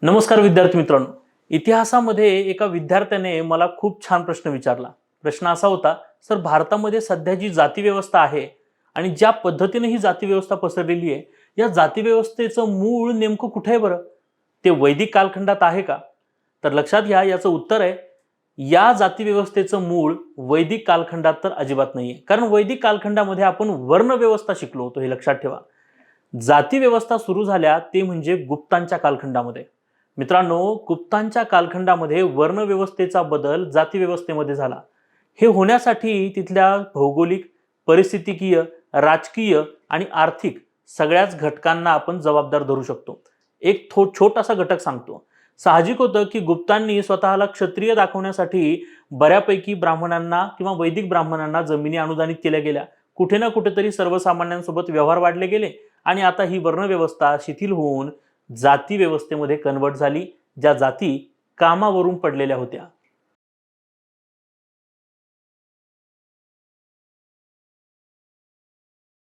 नमस्कार विद्यार्थी मित्रांनो, इतिहासामध्ये एका विद्यार्थ्याने मला खूप छान प्रश्न विचारला। प्रश्न असा होता, सर भारतामध्ये सध्या जी जाती व्यवस्था आहे आणि ज्या पद्धतीने ही जाती व्यवस्था पसरलेली आहे, या जाती व्यवस्थेचं मूळ नेमकं कुठे आहे बरं? ते वैदिक कालखंडात आहे का? तर लक्षात घ्या, याचं उत्तर आहे या जाती व्यवस्थेचं मूळ वैदिक कालखंडात तर अजिबात नाहीये। कारण वैदिक कालखंडामध्ये आपण वर्ण व्यवस्था शिकलो होतो, हे लक्षात ठेवा। जाती व्यवस्था सुरू झाल्या ते म्हणजे गुप्तांच्या कालखंडामध्ये। मित्रांनो, गुप्तांच्या कालखंडामध्ये वर्णव्यवस्थेचा बदल जाती व्यवस्थेमध्ये झाला। हे होण्यासाठी तिथल्या भौगोलिक, परिस्थितिकीय, राजकीय आणि आर्थिक सगळ्याच घटकांना आपण जबाबदार धरू शकतो। एक छोटासा घटक सांगतो। साहजिक होतं की गुप्तांनी स्वतःला क्षत्रिय दाखवण्यासाठी बऱ्यापैकी ब्राह्मणांना किंवा वैदिक ब्राह्मणांना जमिनी अनुदानित केल्या गेल्या। कुठे ना कुठेतरी सर्वसामान्यांसोबत व्यवहार वाढले गेले आणि आता ही वर्णव्यवस्था शिथिल होऊन जाती व्यवस्थेमध्ये कन्वर्ट झाली, ज्या जाती कामावरून पडलेल्या होत्या।